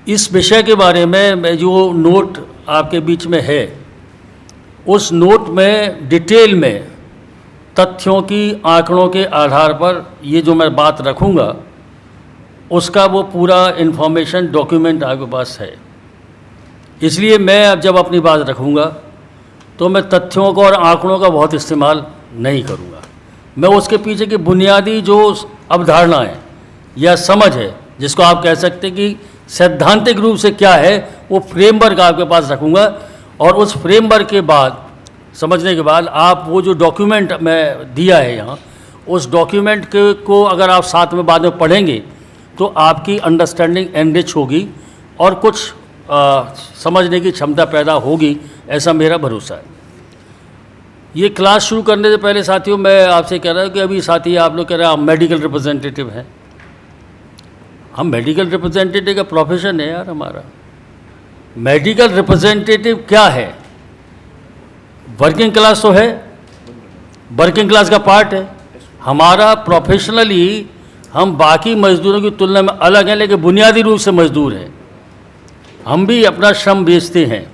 इस विषय के बारे में मैं जो नोट आपके बीच में है, उस नोट में डिटेल में तथ्यों की आंकड़ों के आधार पर ये जो मैं बात रखूँगा उसका वो पूरा इन्फॉर्मेशन डॉक्यूमेंट आपके पास है। इसलिए मैं अब जब अपनी बात रखूँगा तो मैं तथ्यों का और आंकड़ों का बहुत इस्तेमाल नहीं करूँगा। मैं उसके पीछे की बुनियादी जो अवधारणा है या समझ है, जिसको आप कह सकते हैं कि सैद्धांतिक रूप से क्या है, वो फ्रेमवर्क आपके पास रखूँगा। और उस फ्रेमवर्क के बाद समझने के बाद आप वो जो डॉक्यूमेंट मैं दिया है यहाँ, उस डॉक्यूमेंट को अगर आप साथ में बाद में पढ़ेंगे तो आपकी अंडरस्टैंडिंग एनरिच होगी और कुछ समझने की क्षमता पैदा होगी, ऐसा मेरा भरोसा है। ये क्लास शुरू करने से पहले साथियों मैं आपसे कह रहा हूँ कि अभी साथी आप लोग कह रहे हैं आप मेडिकल रिप्रेजेंटेटिव हैं। हम मेडिकल रिप्रेजेंटेटिव का प्रोफेशन है यार हमारा। मेडिकल रिप्रेजेंटेटिव क्या है? वर्किंग क्लास तो है, वर्किंग क्लास का पार्ट है। हमारा प्रोफेशनली हम बाकी मजदूरों की तुलना में अलग हैं, लेकिन बुनियादी रूप से मजदूर हैं। हम भी अपना श्रम बेचते हैं।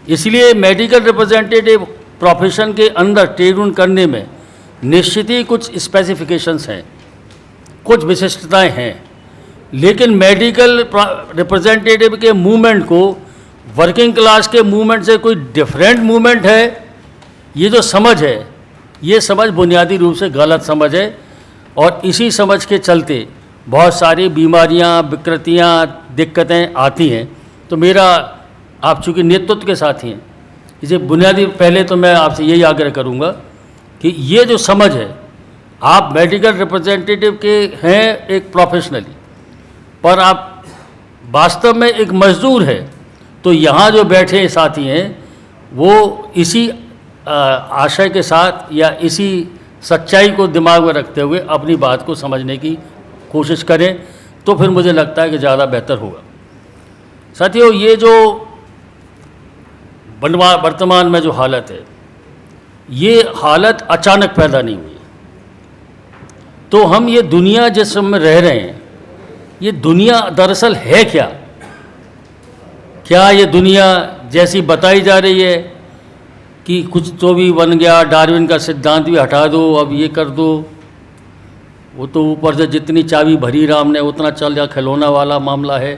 इसलिए मेडिकल रिप्रेजेंटेटिव प्रोफेशन के अंदर ट्रेड यूनियन करने में निश्चित ही कुछ स्पेसिफिकेशंस हैं, कुछ विशिष्टताएं हैं। लेकिन मेडिकल रिप्रेजेंटेटिव के मूवमेंट को वर्किंग क्लास के मूवमेंट से कोई डिफरेंट मूवमेंट है, ये जो समझ है, ये समझ बुनियादी रूप से गलत समझ है। और इसी समझ के चलते बहुत सारी बीमारियां, विकृतियां, दिक्कतें आती हैं। तो मेरा, आप चूँकि नेतृत्व के साथी हैं, इसे बुनियादी पहले तो मैं आपसे यही आग्रह करूंगा कि ये जो समझ है, आप मेडिकल रिप्रेजेंटेटिव के हैं एक प्रोफेशनली, पर आप वास्तव में एक मजदूर है। तो यहाँ जो बैठे साथी हैं वो इसी आशय के साथ या इसी सच्चाई को दिमाग में रखते हुए अपनी बात को समझने की कोशिश करें, तो फिर मुझे लगता है कि ज़्यादा बेहतर होगा। साथियों, ये जो वर्तमान में जो हालत है, ये हालत अचानक पैदा नहीं हुई। तो हम ये दुनिया जिस में रह रहे हैं, ये दुनिया दरअसल है क्या? क्या ये दुनिया जैसी बताई जा रही है कि कुछ तो भी बन गया, डार्विन का सिद्धांत भी हटा दो, अब ये कर दो, वो तो ऊपर से जितनी चाबी भरी राम ने उतना चल जा, खिलौना वाला मामला है?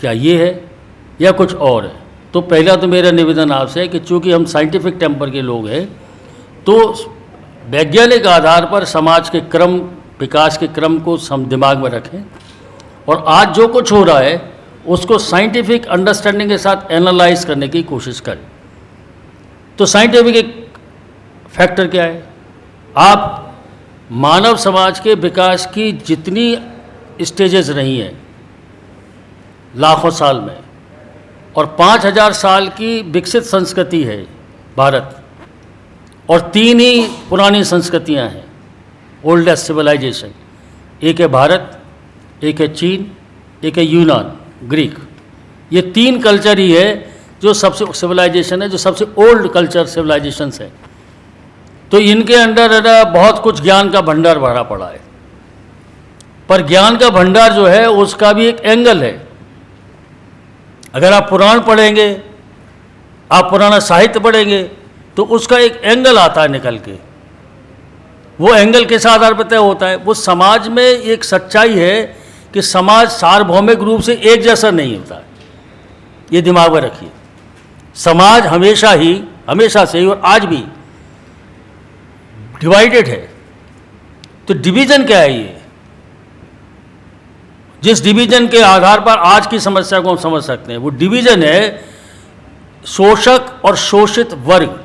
क्या ये है या कुछ और है? तो पहला तो मेरा निवेदन आपसे है कि चूँकि हम साइंटिफिक टेम्पर के लोग हैं, तो वैज्ञानिक आधार पर समाज के क्रम, विकास के क्रम को हम दिमाग में रखें और आज जो कुछ हो रहा है उसको साइंटिफिक अंडरस्टैंडिंग के साथ एनालाइज करने की कोशिश करें। तो साइंटिफिक एक फैक्टर क्या है? आप मानव समाज के विकास की जितनी स्टेजेस रही हैं लाखों साल में, और 5000 साल की विकसित संस्कृति है भारत, और 3 ही पुरानी संस्कृतियां हैं, ओल्डेस्ट सिविलाइजेशन। एक है भारत, एक है चीन, एक है यूनान, ग्रीक। ये 3 कल्चर ही है जो सबसे सिविलाइजेशन है, जो सबसे ओल्ड कल्चर सिविलाइजेशंस है। तो इनके अंदर बहुत कुछ ज्ञान का भंडार भरा पड़ा है। पर ज्ञान का भंडार जो है उसका भी एक एंगल है। अगर आप पुराण पढ़ेंगे, आप पुराना साहित्य पढ़ेंगे, तो उसका एक एंगल आता है निकल के। वो एंगल किस आधार पर तय होता है? वो समाज में एक सच्चाई है कि समाज सार्वभौमिक रूप से एक जैसा नहीं होता है। ये दिमाग में रखिए। समाज हमेशा से ही और आज भी डिवाइडेड है। तो डिवीजन क्या है? ये जिस डिवीजन के आधार पर आज की समस्या को हम समझ सकते हैं, वो डिवीजन है शोषक और शोषित वर्ग।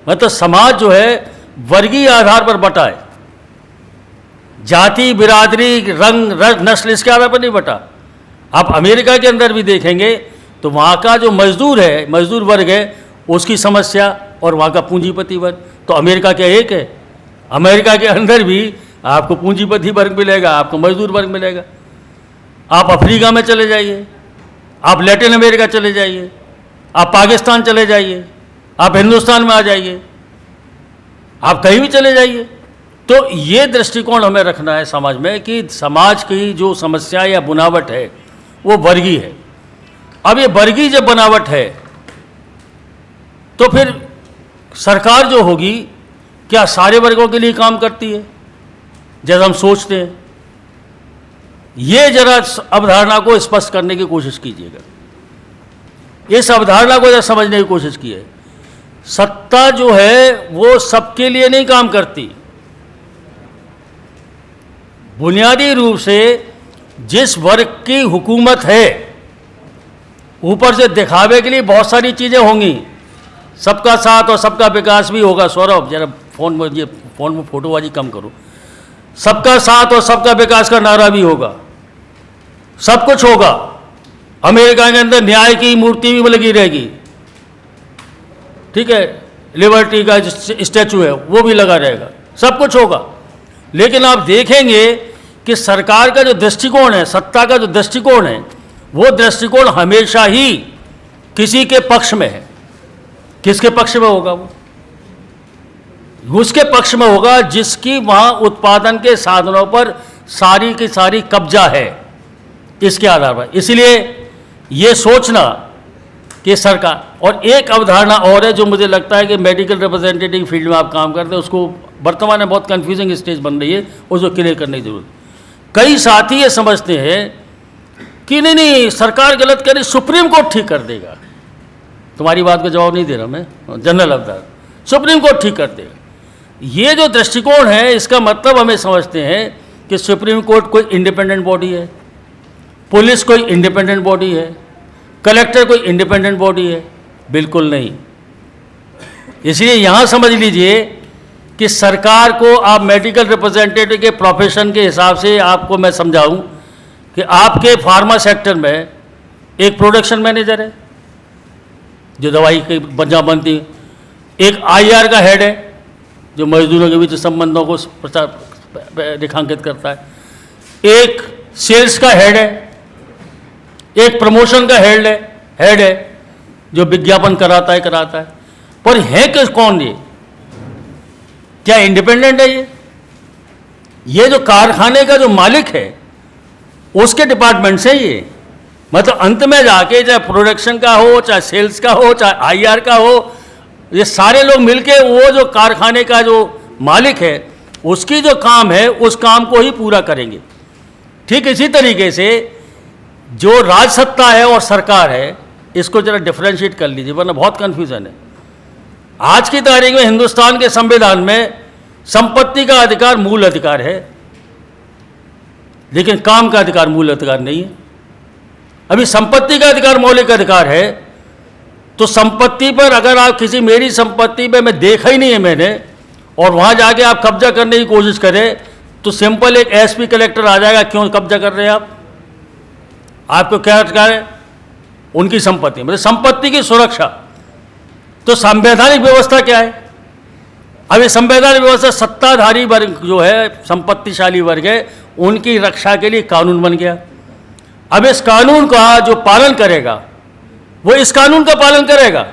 मतलब समाज जो है वर्गीय आधार पर बटा है, जाति, बिरादरी, रंग, नस्ल, इसके आधार पर नहीं बटा। आप अमेरिका के अंदर भी देखेंगे तो वहाँ का जो मजदूर है, मजदूर वर्ग है, उसकी समस्या और वहाँ का पूंजीपति वर्ग, तो अमेरिका क्या एक है? अमेरिका के अंदर भी आपको पूंजीपति वर्ग मिलेगा, आपको मजदूर वर्ग मिलेगा। आप अफ्रीका में चले जाइए, आप लैटिन अमेरिका चले जाइए, आप पाकिस्तान चले जाइए, आप हिंदुस्तान में आ जाइए, आप कहीं भी चले जाइए। तो ये दृष्टिकोण हमें रखना है समाज में कि समाज की जो समस्या या बुनावट है वो वर्गीय है। अब ये वर्गीय जब बनावट है तो फिर सरकार जो होगी क्या सारे वर्गों के लिए काम करती है जैसा हम सोचते हैं? ये जरा अवधारणा को स्पष्ट करने की कोशिश कीजिएगा, इस अवधारणा को जरा समझने की कोशिश कीजिए। सत्ता जो है वो सबके लिए नहीं काम करती। बुनियादी रूप से जिस वर्ग की हुकूमत है, ऊपर से दिखावे के लिए बहुत सारी चीज़ें होंगी, सबका साथ और सबका विकास भी होगा। सौरभ जरा फोन में फोटोबाजी कम करो। सबका साथ और सबका विकास का नारा भी होगा, सब कुछ होगा। अमेरिका के अंदर न्याय की मूर्ति भी लगी रहेगी, ठीक है, लिबर्टी का स्टैचू है वो भी लगा रहेगा, सब कुछ होगा। लेकिन आप देखेंगे कि सरकार का जो दृष्टिकोण है, सत्ता का जो दृष्टिकोण है, वो दृष्टिकोण हमेशा ही किसी के पक्ष में है। किसके पक्ष में होगा? वो उसके पक्ष में होगा जिसकी वहाँ उत्पादन के साधनों पर सारी की सारी कब्जा है, इसके आधार पर। इसलिए ये सोचना कि सरकार, और एक अवधारणा और है जो मुझे लगता है कि मेडिकल रिप्रेजेंटेटिव फील्ड में आप काम करते हैं, उसको वर्तमान में बहुत कन्फ्यूजिंग स्टेज बन रही है, उसको क्लियर करने की जरूरत। कई साथी ये समझते हैं कि नहीं सरकार गलत करे, सुप्रीम कोर्ट ठीक कर देगा। तुम्हारी बात का जवाब नहीं दे रहा मैं, जनरल अवधारणा, सुप्रीम कोर्ट ठीक कर देगा। ये जो दृष्टिकोण है, इसका मतलब हमें समझते हैं कि सुप्रीम कोर्ट कोई इंडिपेंडेंट बॉडी है, पुलिस कोई इंडिपेंडेंट बॉडी है, कलेक्टर कोई इंडिपेंडेंट बॉडी है, बिल्कुल नहीं। इसलिए यहाँ समझ लीजिए कि सरकार को आप मेडिकल रिप्रेजेंटेटिव के प्रोफेशन के हिसाब से आपको मैं समझाऊं कि आपके फार्मा सेक्टर में एक प्रोडक्शन मैनेजर है जो दवाई की बजा बनती है, एक IR का हेड है जो मजदूरों के बीच संबंधों को रेखांकित करता है, एक सेल्स का हेड है, एक प्रमोशन का हेड है जो विज्ञापन कराता है। पर है किस कौन ये? क्या इंडिपेंडेंट है ये जो कारखाने का जो मालिक है उसके डिपार्टमेंट से ये, मतलब अंत में जाके चाहे प्रोडक्शन का हो, चाहे सेल्स का हो, चाहे IR का हो, ये सारे लोग मिलके वो जो कारखाने का जो मालिक है उसकी जो काम है उस काम को ही पूरा करेंगे। ठीक इसी तरीके से जो राजसत्ता है और सरकार है, इसको जरा डिफरेंशिएट कर लीजिए वरना बहुत कन्फ्यूजन है। आज की तारीख में हिंदुस्तान के संविधान में संपत्ति का अधिकार मूल अधिकार है, लेकिन काम का अधिकार मूल अधिकार नहीं है। अभी संपत्ति का अधिकार मौलिक अधिकार है, तो संपत्ति पर अगर आप किसी, मेरी संपत्ति पे मैं देखा ही नहीं है मैंने, और वहाँ जाके आप कब्जा करने की कोशिश करें तो सिंपल एक SP कलेक्टर आ जाएगा, क्यों कब्जा कर रहे हैं आप, आपको क्या अधिकार है उनकी संपत्ति, मतलब संपत्ति की सुरक्षा। तो संवैधानिक व्यवस्था क्या है? अब ये संवैधानिक व्यवस्था सत्ताधारी वर्ग जो है, संपत्तिशाली वर्ग है, उनकी रक्षा के लिए कानून बन गया। अब इस कानून का जो पालन करेगा वो इस कानून का पालन करेगा,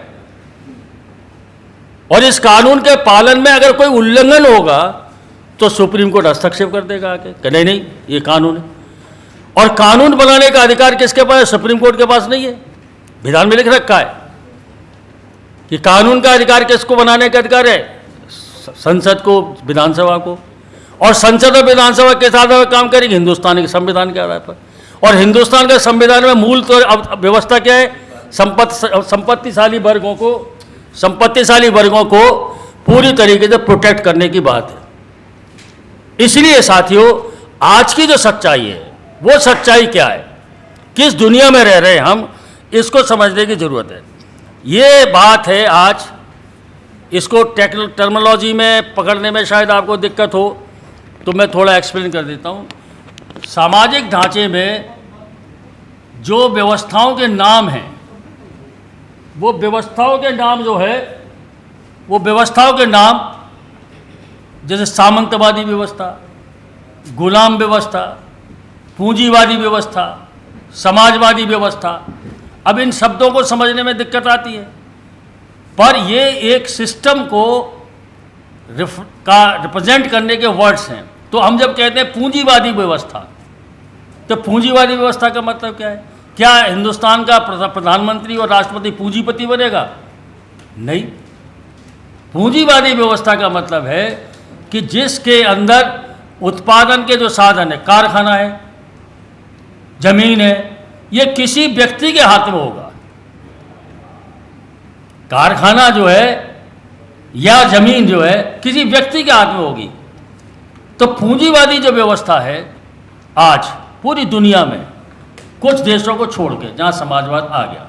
और इस कानून के पालन में अगर कोई उल्लंघन होगा तो सुप्रीम कोर्ट हस्तक्षेप कर देगा आके, कि नहीं नहीं ये कानून है। और कानून बनाने का अधिकार किसके पास है? सुप्रीम कोर्ट के पास नहीं है, विधान में लिख रखा है कि कानून का अधिकार किसको बनाने का अधिकार है? संसद को, विधानसभा को। और संसद और विधानसभा किस आधार पर काम करेगी? हिंदुस्तान के संविधान के आधार पर। और हिंदुस्तान के संविधान में मूल तो व्यवस्था क्या है? संपत्तिशाली वर्गों को पूरी तरीके से प्रोटेक्ट करने की बात है। इसलिए साथियों, आज की जो सच्चाई है वो सच्चाई क्या है, किस दुनिया में रह रहे हैं हम, इसको समझने की जरूरत है। ये बात है आज, इसको टर्मिनोलॉजी में पकड़ने में शायद आपको दिक्कत हो, तो मैं थोड़ा एक्सप्लेन कर देता हूँ। सामाजिक ढांचे में जो व्यवस्थाओं के नाम हैं, वो व्यवस्थाओं के नाम जो है, वो व्यवस्थाओं के नाम जैसे सामंतवादी व्यवस्था, गुलाम व्यवस्था, पूंजीवादी व्यवस्था, समाजवादी व्यवस्था। अब इन शब्दों को समझने में दिक्कत आती है, पर ये एक सिस्टम को रिप्रेजेंट करने के वर्ड्स हैं। तो हम जब कहते हैं पूंजीवादी व्यवस्था, तो पूंजीवादी व्यवस्था का मतलब क्या है? क्या हिंदुस्तान का प्रधानमंत्री और राष्ट्रपति पूंजीपति बनेगा? नहीं। पूंजीवादी व्यवस्था का मतलब है कि जिसके अंदर उत्पादन के जो साधन है, कारखाना है, जमीन है, ये किसी व्यक्ति के हाथ में होगा। कारखाना जो है या जमीन जो है किसी व्यक्ति के हाथ में होगी। तो पूंजीवादी जो व्यवस्था है आज पूरी दुनिया में, कुछ देशों को छोड़ के जहाँ समाजवाद आ गया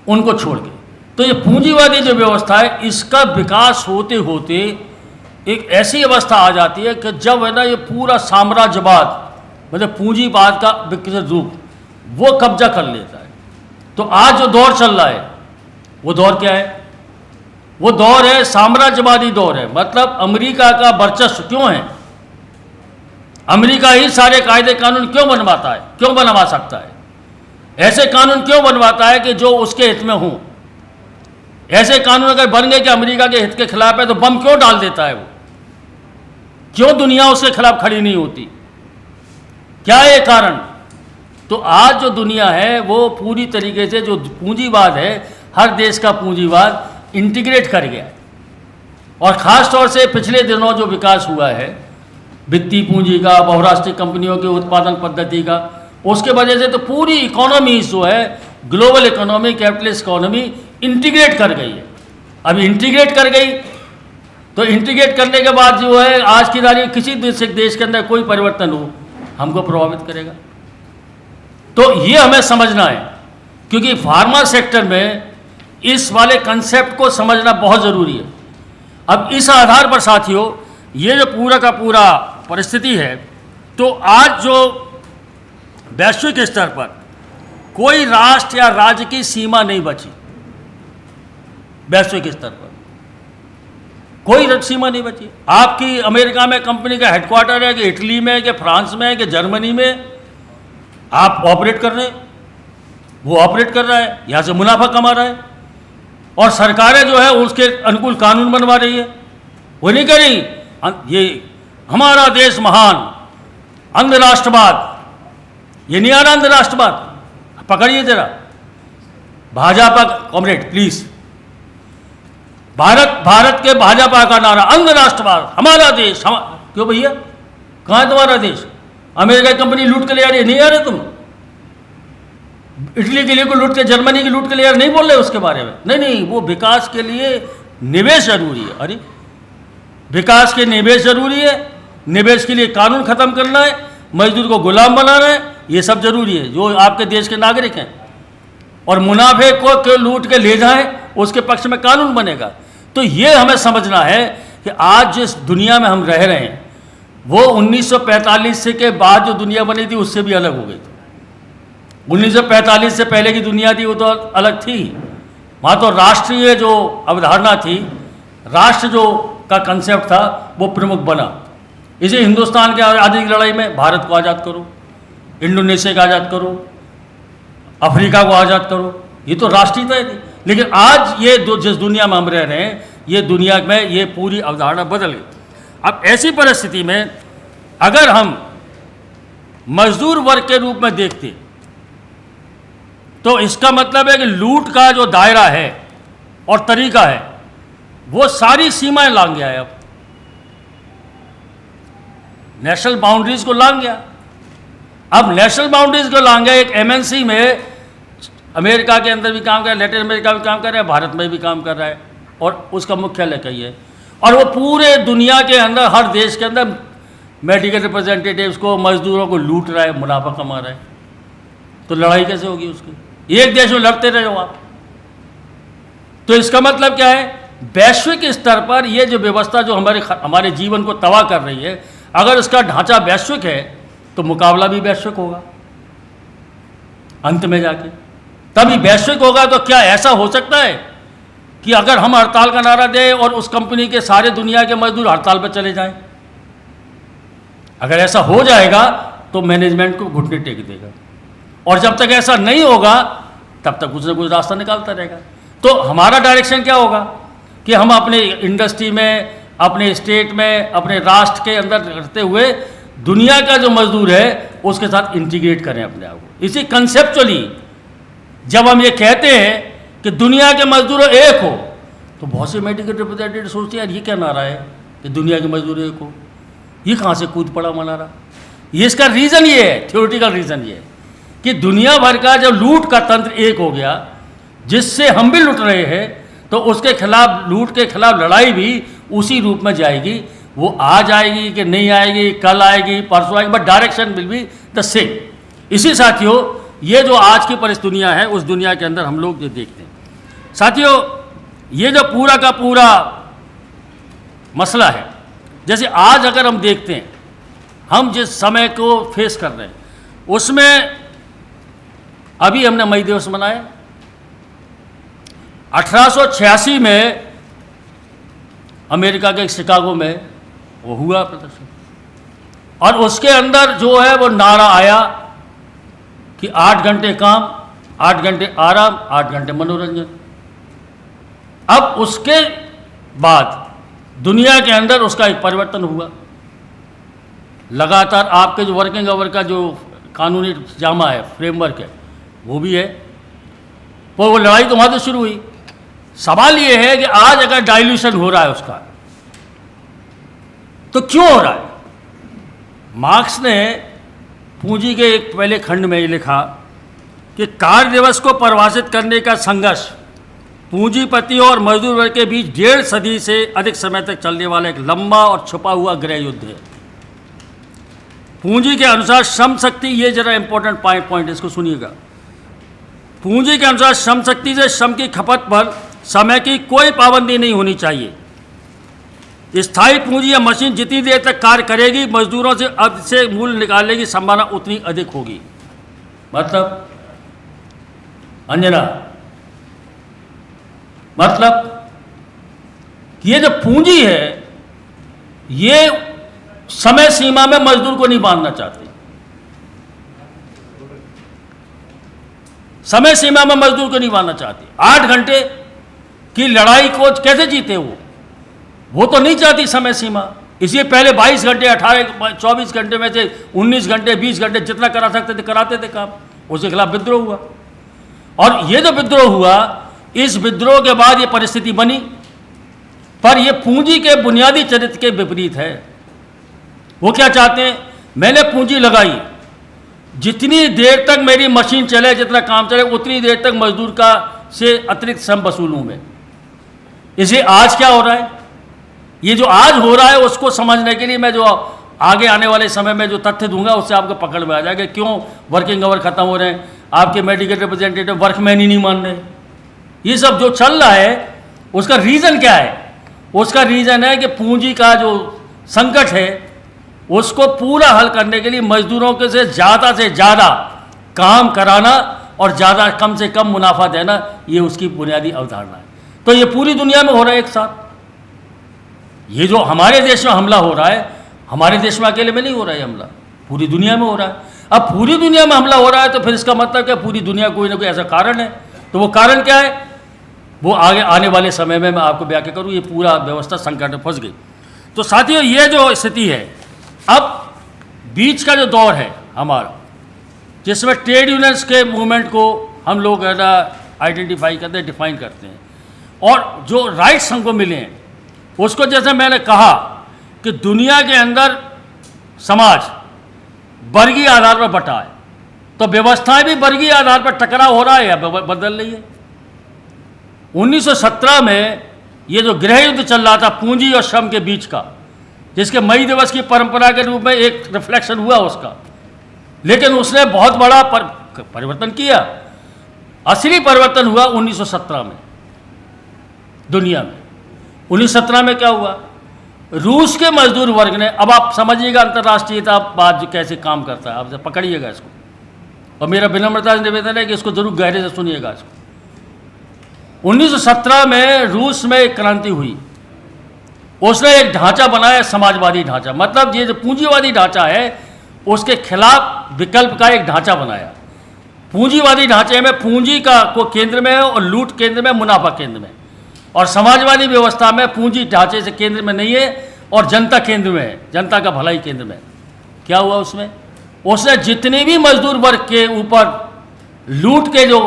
उनको छोड़ के, तो ये पूंजीवादी जो व्यवस्था है इसका विकास होते होते एक ऐसी अवस्था आ जाती है कि जब है ना ये पूरा साम्राज्यवाद, मतलब पूंजीवाद का विकसित रूप, वो कब्जा कर लेता है। तो आज जो दौर चल रहा है वो दौर क्या है? वो दौर है साम्राज्यवादी दौर है। मतलब अमेरिका का वर्चस्व क्यों है? अमेरिका ही सारे कायदे कानून क्यों बनवाता है, क्यों बनवा सकता है? ऐसे कानून क्यों बनवाता है कि जो उसके हित में हों? ऐसे कानून अगर बन गए कि अमेरिका के हित के खिलाफ है तो बम क्यों डाल देता है वो? क्यों दुनिया उसके खिलाफ खड़ी नहीं होती? क्या है कारण? तो आज जो दुनिया है वो पूरी तरीके से जो पूंजीवाद है, हर देश का पूंजीवाद इंटीग्रेट कर गया है। और ख़ास तौर से पिछले दिनों जो विकास हुआ है वित्तीय पूंजी का, बहुराष्ट्रीय कंपनियों की उत्पादन पद्धति का, उसके वजह से तो पूरी इकोनॉमी जो है, global economy, capitalist economy integrate कर गई है। अब इंटीग्रेट कर गई तो इंटीग्रेट करने के बाद जो है आज की तारीख किसी देश के अंदर कोई परिवर्तन हो हमको प्रभावित करेगा। तो ये हमें समझना है, क्योंकि फार्मा सेक्टर में इस वाले कंसेप्ट को समझना बहुत ज़रूरी है। अब इस आधार पर साथियों, ये जो पूरा का पूरा परिस्थिति है, तो आज जो वैश्विक स्तर पर कोई राष्ट्र या राज्य की सीमा नहीं बची। वैश्विक स्तर पर कोई सीमा नहीं बची। आपकी अमेरिका में कंपनी का हेडक्वार्टर है कि इटली में, कि फ्रांस में, कि जर्मनी में आप ऑपरेट कर रहे हैं, वो ऑपरेट कर रहा है, यहाँ से मुनाफा कमा रहा है, और सरकारें जो है उसके अनुकूल कानून बनवा रही है। वो नहीं कह रही ये हमारा देश महान, अंधराष्ट्रवाद, ये नहीं आ रहा अंधराष्ट्रवाद। पकड़िए जरा भाजपा, कॉमरेड प्लीज, भारत के भाजपा का नारा अंधराष्ट्रवाद, हमारा देश, क्यों भैया, कहाँ है तुम्हारा देश? अमेरिका की कंपनी लूट के ले आ रही है, नहीं आ रहे तुम? इटली के लिए को लूट के, जर्मनी की लूट के लिए नहीं बोल रहे उसके बारे में? नहीं, वो विकास के लिए निवेश जरूरी है। अरे विकास के निवेश जरूरी है, निवेश के लिए कानून खत्म करना है, मजदूर को गुलाम बनाना है, ये सब जरूरी है जो आपके देश के नागरिक हैं। और मुनाफे को लूट के ले जाएं, उसके पक्ष में कानून बनेगा। तो ये हमें समझना है कि आज जिस दुनिया में हम रह रहे हैं वो 1945 से के बाद जो दुनिया बनी थी उससे भी अलग हो गई थी। 1945 से पहले की दुनिया थी वो तो अलग थी। वहाँ तो राष्ट्रीय जो अवधारणा थी, राष्ट्र जो का कंसेप्ट था वो प्रमुख बना। इसे हिंदुस्तान के आज़ादी की लड़ाई में भारत को आज़ाद करो, इंडोनेशिया को आज़ाद करो, अफ्रीका को आज़ाद करो, ये तो राष्ट्रीयता थी। लेकिन आज ये जिस दुनिया में हम रह रहे हैं, ये दुनिया में ये पूरी अवधारणा बदल गई। अब ऐसी परिस्थिति में अगर हम मजदूर वर्ग के रूप में देखते तो इसका मतलब है कि लूट का जो दायरा है और तरीका है वो सारी सीमाएं लांघ गया है। अब नेशनल बाउंड्रीज को लांघ गया। अब नेशनल बाउंड्रीज को लांघ गया। एक एमएनसी में अमेरिका के अंदर भी काम कर रहा है, लैटिन अमेरिका भी काम कर रहा है, भारत में भी काम कर रहा है, और उसका मुख्यालय कहीं है। और वो पूरे दुनिया के अंदर, हर देश के अंदर मेडिकल रिप्रेजेंटेटिव्स को, मजदूरों को लूट रहा है, मुनाफा कमा रहा है। तो लड़ाई कैसे होगी उसकी? एक देश में लड़ते रहे हो आप। तो इसका मतलब क्या है? वैश्विक स्तर पर ये जो व्यवस्था जो हमारे जीवन को तबाह कर रही है, अगर उसका ढांचा वैश्विक है तो मुकाबला भी वैश्विक होगा अंत में जाके। तभी वैश्विक होगा। तो क्या ऐसा हो सकता है कि अगर हम हड़ताल का नारा दें और उस कंपनी के सारे दुनिया के मजदूर हड़ताल पर चले जाएं? अगर ऐसा हो जाएगा तो मैनेजमेंट को घुटने टेक देगा, और जब तक ऐसा नहीं होगा तब तक कुछ ना कुछ रास्ता निकालता रहेगा। तो हमारा डायरेक्शन क्या होगा कि हम अपने इंडस्ट्री में, अपने स्टेट में, अपने राष्ट्र के अंदर रहते हुए दुनिया का जो मजदूर है उसके साथ इंटीग्रेट करें अपने आप को। इसी कंसेप्चुअली जब हम ये कहते हैं कि दुनिया के मजदूर एक हो, तो बहुत से मेडिकल रिप्रेजेंटेटिव सोचते हैं यार ये क्या नारा है कि दुनिया के मजदूर एक हो, ये कहाँ से कूद पड़ा नारा। ये इसका रीज़न ये है, थ्योरेटिकल रीज़न ये है कि दुनिया भर का जब लूट का तंत्र एक हो गया, जिससे हम भी लुट रहे हैं, तो उसके खिलाफ, लूट के खिलाफ लड़ाई भी उसी रूप में जाएगी। वो आज आएगी कि नहीं आएगी, कल आएगी, परसों आएगी, but direction will be the same. इसी साथियों, ये जो आज की परिस्थिति दुनिया है, उस दुनिया के अंदर हम लोग जो देखते हैं साथियों, ये जो पूरा का पूरा मसला है, जैसे आज अगर हम देखते हैं, हम जिस समय को फेस कर रहे हैं, उसमें अभी हमने मई दिवस मनाया। 1886 में अमेरिका के शिकागो में वो हुआ प्रदर्शन, और उसके अंदर जो है वो नारा आया कि 8 घंटे काम, 8 घंटे आराम, 8 घंटे मनोरंजन। अब उसके बाद दुनिया के अंदर उसका एक परिवर्तन हुआ। लगातार आपके जो वर्किंग आवर का जो कानूनी जामा है, फ्रेमवर्क है, वो भी है, पर वो लड़ाई तो वहाँ से शुरू हुई। सवाल ये है कि आज अगर डाइल्यूशन हो रहा है उसका, तो क्यों हो रहा है? मार्क्स ने पूंजी के एक पहले खंड में ये लिखा कि कार्य दिवस को परिभाषित करने का संघर्ष पूंजीपतियों और मजदूर वर्ग के बीच 1.5 सदी से अधिक समय तक चलने वाला एक लंबा और छुपा हुआ गृह युद्ध है। पूंजी के अनुसार श्रम शक्ति, ये जरा इंपॉर्टेंट पॉइंट इसको सुनिएगा। पूंजी के अनुसार श्रम शक्ति से श्रम की खपत पर समय की कोई पाबंदी नहीं होनी चाहिए। स्थायी पूंजी या मशीन जितनी देर तक कार्य करेगी, मजदूरों से अब से मूल्य निकालने की संभावना उतनी अधिक होगी। मतलब अंजना, मतलब ये जो पूंजी है, ये समय सीमा में मजदूर को नहीं बांधना चाहती। समय सीमा में मजदूर को नहीं बांधना चाहती। 8 घंटे की लड़ाई को कैसे जीते वो तो नहीं चाहती समय सीमा। इसलिए पहले 22 घंटे, 18, 24 घंटे में से 19 घंटे, 20 घंटे जितना करा सकते थे कराते थे काम। उसके खिलाफ विद्रोह हुआ, और ये जो विद्रोह हुआ, इस विद्रोह के बाद ये परिस्थिति बनी। पर ये पूंजी के बुनियादी चरित्र के विपरीत है। वो क्या चाहते हैं? मैंने पूंजी लगाई, जितनी देर तक मेरी मशीन चले, जितना काम चले, उतनी देर तक मजदूर का से अतिरिक्त श्रम वसूलूं मैं। इसे आज क्या हो रहा है, ये जो आज हो रहा है, उसको समझने के लिए मैं जो आगे आने वाले समय में जो तथ्य दूंगा, उससे आपको पकड़ में आ जाएगा क्यों वर्किंग आवर खत्म हो रहे हैं, आपके मेडिकल रिप्रेजेंटेटिव वर्कमैन ही नहीं मान रहे। ये सब जो चल रहा है, उसका रीज़न क्या है? उसका रीज़न है कि पूंजी का जो संकट है, उसको पूरा हल करने के लिए मजदूरों के से ज़्यादा काम कराना और ज़्यादा कम से कम मुनाफा देना, ये उसकी बुनियादी अवधारणा है। तो ये पूरी दुनिया में हो रहा है एक साथ। ये जो हमारे देश में हमला हो रहा है, हमारे देश में अकेले में नहीं हो रहा है हमला, पूरी दुनिया में हो रहा है। अब पूरी दुनिया में हमला हो रहा है, तो फिर इसका मतलब क्या? पूरी दुनिया कोई ना कोई ऐसा कारण है। तो वो कारण क्या है, वो आगे आने वाले समय में मैं आपको व्याख्या करूँ। ये पूरा व्यवस्था संकट में फंस गई। तो साथियों, ये जो स्थिति है, अब बीच का जो दौर है हमारा, जिसमें ट्रेड यूनियंस के मूवमेंट को हम लोग आइडेंटिफाई करते हैं, डिफाइन करते हैं, और जो राइट्स हमको मिले हैं, उसको जैसे मैंने कहा कि दुनिया के अंदर समाज वर्गीय आधार पर बटा है, तो व्यवस्थाएं भी वर्गीय आधार पर टकराव हो रहा है या बदल रही है। 1917 में ये जो गृह युद्ध चल रहा था पूंजी और श्रम के बीच का, जिसके मई दिवस की परंपरा के रूप में एक रिफ्लेक्शन हुआ उसका, लेकिन उसने बहुत बड़ा परिवर्तन किया। असली परिवर्तन हुआ 1917 में दुनिया में। 1917 में क्या हुआ? रूस के मजदूर वर्ग ने, अब आप समझिएगा अंतर्राष्ट्रीयता बात जो कैसे काम करता है, आप पकड़िएगा इसको, और मेरा विनम्रता से निवेदन है कि इसको जरूर गहरे से सुनिएगा इसको। 1917 में रूस में एक क्रांति हुई। उसने एक ढांचा बनाया, समाजवादी ढांचा, मतलब ये जो पूंजीवादी ढांचा है उसके खिलाफ विकल्प का एक ढांचा बनाया। पूंजीवादी ढांचे में पूंजी का को केंद्र में है और लूट केंद्र में, मुनाफा केंद्र में, और समाजवादी व्यवस्था में पूंजी ढांचे से केंद्र में नहीं है और जनता केंद्र में है, जनता का भलाई केंद्र में। क्या हुआ उसमें? उसने जितने भी मजदूर वर्ग के ऊपर लूट के जो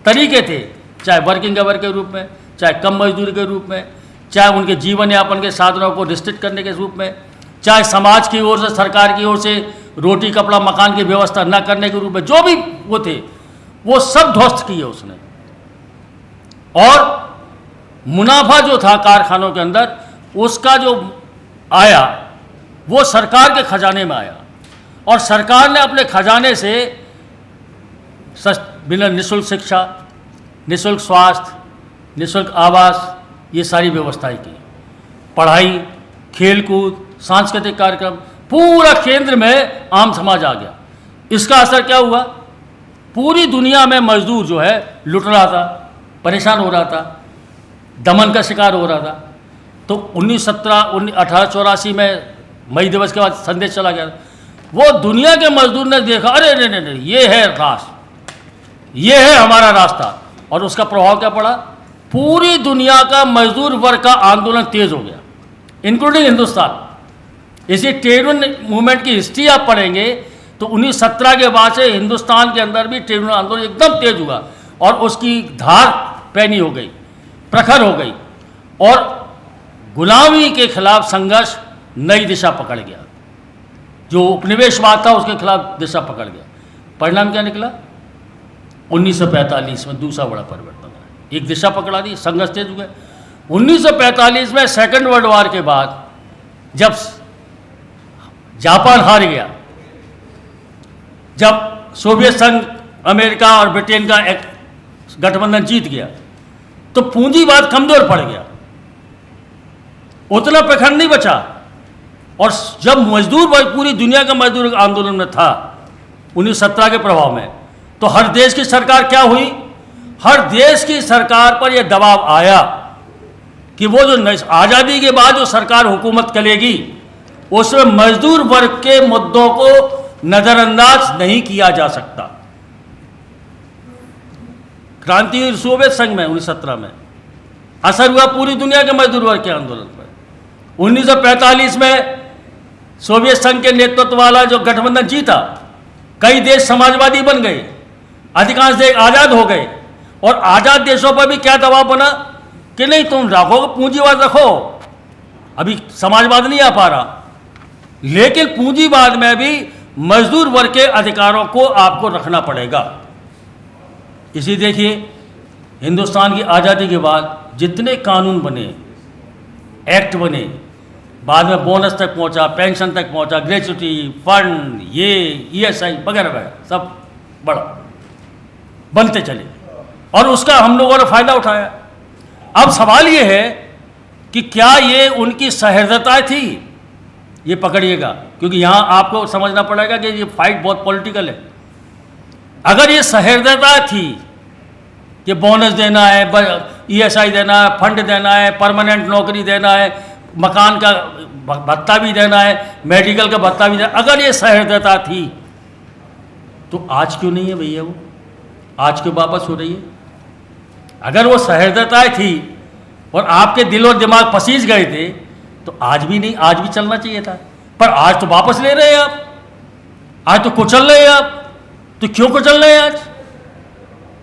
तरीके थे, चाहे वर्किंग आवर के रूप में, चाहे कम मजदूरी के रूप में, चाहे उनके जीवन यापन के साधनों को रिस्ट्रिक्ट करने के रूप में, चाहे समाज की ओर से, सरकार की ओर से रोटी कपड़ा मकान की व्यवस्था न करने के रूप में, जो भी वो थे वो सब ध्वस्त किए उसने। और मुनाफा जो था कारखानों के अंदर, उसका जो आया वो सरकार के खजाने में आया, और सरकार ने अपने खजाने से बिना निःशुल्क शिक्षा, निःशुल्क स्वास्थ्य, निःशुल्क आवास, ये सारी व्यवस्थाएं की। पढ़ाई, खेलकूद, सांस्कृतिक कार्यक्रम, पूरा केंद्र में आम समाज आ गया। इसका असर क्या हुआ? पूरी दुनिया में मजदूर जो है लुट रहा था, परेशान हो रहा था, दमन का शिकार हो रहा था। तो 1884 में मई दिवस के बाद संदेश चला गया। वो दुनिया के मजदूर ने देखा, अरे नहीं, ये है राष्ट्र, ये है हमारा रास्ता। और उसका प्रभाव क्या पड़ा? पूरी दुनिया का मजदूर वर्ग का आंदोलन तेज हो गया, इंक्लूडिंग हिंदुस्तान। इसी ट्रेड यूनियन मूवमेंट की हिस्ट्री आप पढ़ेंगे तो 1917 के बाद से हिंदुस्तान के अंदर भी ट्रेड यूनियन आंदोलन एकदम तेज हुआ, और उसकी धार पैनी हो गई, प्रखर हो गई, और गुलामी के खिलाफ संघर्ष नई दिशा पकड़ गया। जो उपनिवेशवाद था उसके खिलाफ दिशा पकड़ गया। परिणाम क्या निकला? 1945 में दूसरा बड़ा परिवर्तन है। एक दिशा पकड़ा दी, संघर्ष तेज हुए। 1945 में सेकेंड वर्ल्ड वॉर के बाद जब जापान हार गया, जब सोवियत संघ, अमेरिका और ब्रिटेन का एक गठबंधन जीत गया, तो पूंजीवाद कमजोर पड़ गया, उतना प्रखर नहीं बचा। और जब मजदूर वर्ग पूरी दुनिया का मजदूर आंदोलन में था 1917 के प्रभाव में, तो हर देश की सरकार क्या हुई? हर देश की सरकार पर यह दबाव आया कि वो जो आज़ादी के बाद जो सरकार हुकूमत चलेगी उसमें मजदूर वर्ग के मुद्दों को नज़रअंदाज नहीं किया जा सकता। क्रांति हुई सोवियत संघ में 1917 में, असर हुआ पूरी दुनिया के मजदूर वर्ग के आंदोलन पर। 1945 में सोवियत संघ के नेतृत्व वाला जो गठबंधन जीता, कई देश समाजवादी बन गए, अधिकांश देश आज़ाद हो गए, और आज़ाद देशों पर भी क्या दबाव बना कि नहीं, तुम रखोगे पूंजीवाद रखो, अभी समाजवाद नहीं आ पा रहा, लेकिन पूंजीवाद में भी मजदूर वर्ग के अधिकारों को आपको रखना पड़ेगा। इसी देखिए, हिंदुस्तान की आज़ादी के बाद जितने कानून बने, एक्ट बने, बाद में बोनस तक पहुंचा, पेंशन तक पहुंचा, ग्रेच्युटी, फंड, ये ESI वगैरह वगैरह सब बड़ा बनते चले, और उसका हम लोगों ने फ़ायदा उठाया। अब सवाल ये है कि क्या ये उनकी सहृदयता थी? ये पकड़िएगा, क्योंकि यहाँ आपको समझना पड़ेगा कि ये फाइट बहुत पॉलिटिकल है। अगर ये सहृदयता थी कि बोनस देना है, ESI देना है, फंड देना है, परमानेंट नौकरी देना है, मकान का भत्ता भी देना है, मेडिकल का भत्ता भी देना, अगर ये सहृदयता थी तो आज क्यों नहीं है भैया? वो आज क्यों वापस हो रही है? अगर वो सहृदयता थी और आपके दिल और दिमाग पसीज गए थे तो आज भी नहीं, आज भी चलना चाहिए था। पर आज तो वापस ले रहे हैं आप, आज तो कुचल रहे हैं आप, तो क्यों कुचल रहे हैं आज?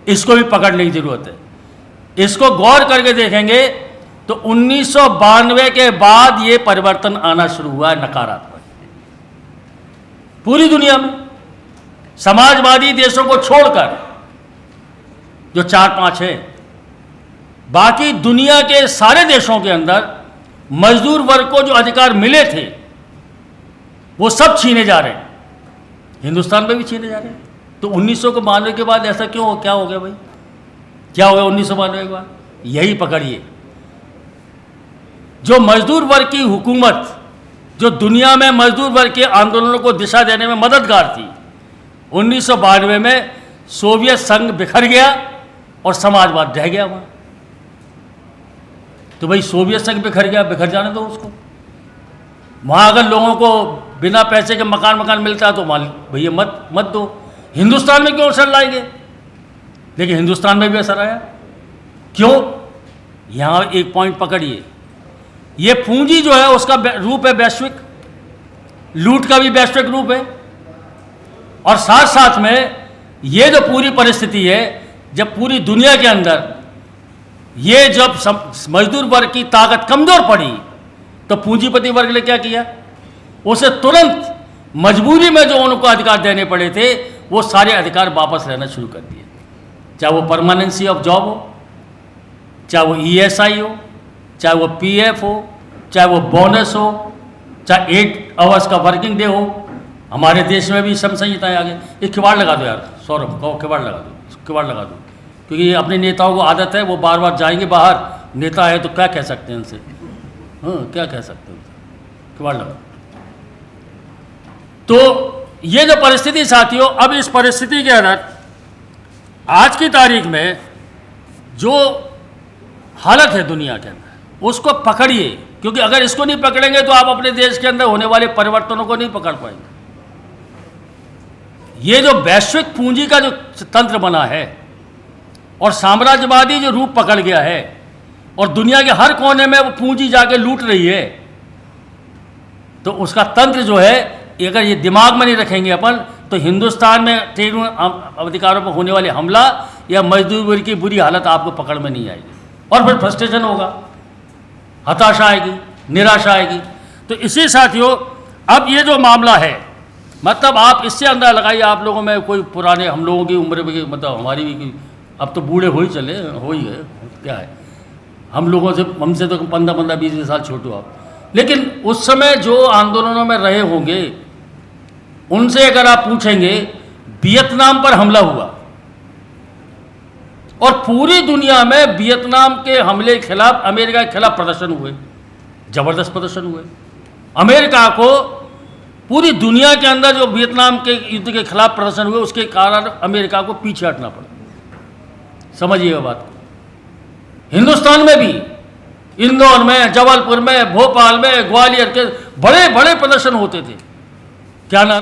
इसको भी पकड़ने की जरूरत है। इसको गौर करके देखेंगे तो 1992 के बाद ये परिवर्तन आना शुरू हुआ है नकारात्मक, पूरी दुनिया में। समाजवादी देशों को छोड़कर जो 4-5 है, बाकी दुनिया के सारे देशों के अंदर मजदूर वर्ग को जो अधिकार मिले थे वो सब छीने जा रहे हैं, हिंदुस्तान में भी छीने जा रहे हैं। तो 1992 के बाद ऐसा क्यों, क्या हो गया भाई? क्या हो गया 1992 के बाद? यही पकड़िए, जो मजदूर वर्ग की हुकूमत, जो दुनिया में मजदूर वर्ग के आंदोलनों को दिशा देने में मददगार थी, 1992 में सोवियत संघ बिखर गया और समाजवाद रह गया वहाँ। तो भाई सोवियत संघ बिखर गया, बिखर जाने दो उसको। वहाँ अगर लोगों को बिना पैसे के मकान मिलता है तो भैया मत दो। हिंदुस्तान में क्यों असर लाएंगे? लेकिन हिंदुस्तान में भी असर आया। क्यों? यहाँ एक पॉइंट पकड़िए, ये पूंजी जो है उसका रूप है वैश्विक, लूट का भी वैश्विक रूप है। और साथ साथ में ये जो पूरी परिस्थिति है, जब पूरी दुनिया के अंदर ये जब मजदूर वर्ग की ताकत कमजोर पड़ी तो पूंजीपति वर्ग ने क्या किया, उसे तुरंत मजबूरी में जो उनको अधिकार देने पड़े थे वो सारे अधिकार वापस लेना शुरू कर दिए, चाहे वो परमानेंसी ऑफ जॉब हो, चाहे वो ESI हो, चाहे वो PF हो, चाहे वो बोनस हो, चाहे 8 आवर्स का वर्किंग डे हो। हमारे देश में भी श्रम संहिताएं आ गई। एक किवाड़ लगा दो यार, सौरभ कहो किवाड़ लगा दो, किवाड़ लगा दो, क्योंकि अपने नेताओं को आदत है वो बार बार जाएंगे बाहर, नेता है तो क्या कह सकते हैं उनसे, हाँ क्या कह सकते हैं उनसे, किवाड़ लगा। तो ये जो परिस्थिति साथियों, अब इस परिस्थिति के अंदर आज की तारीख में जो हालत है दुनिया के अंदर उसको पकड़िए, क्योंकि अगर इसको नहीं पकड़ेंगे तो आप अपने देश के अंदर होने वाले परिवर्तनों को नहीं पकड़ पाएंगे। ये जो वैश्विक पूंजी का जो तंत्र बना है और साम्राज्यवादी जो रूप पकड़ गया है और दुनिया के हर कोने में वो पूंजी जाके लूट रही है, तो उसका तंत्र जो है, अगर ये दिमाग में नहीं रखेंगे अपन, तो हिंदुस्तान में ट्रेड अधिकारों पर होने वाले हमला या मजदूरी की बुरी हालत आपको पकड़ में नहीं आएगी और फिर फ्रस्ट्रेशन होगा, हताशा आएगी, निराशा आएगी। तो इसी साथियों, अब ये जो मामला है, मतलब आप इससे अंदाजा लगाइए, आप लोगों में कोई पुराने, हम लोगों की उम्र में, मतलब हमारी भी, अब तो बूढ़े हो ही चले, हो ही है, क्या है, हम लोगों से, हमसे तो 15-20 साल छोटे हो आप। लेकिन उस समय जो आंदोलनों में रहे होंगे उनसे अगर आप पूछेंगे, वियतनाम पर हमला हुआ और पूरी दुनिया में वियतनाम के हमले के खिलाफ, अमेरिका के खिलाफ प्रदर्शन हुए, जबरदस्त प्रदर्शन हुए। अमेरिका को पूरी दुनिया के अंदर जो वियतनाम के युद्ध के खिलाफ प्रदर्शन हुए उसके कारण अमेरिका को पीछे हटना पड़ा। समझिएगा बात को। हिंदुस्तान में भी, इंदौर में, जबलपुर में, भोपाल में, ग्वालियर के बड़े बड़े प्रदर्शन होते थे। क्या नाम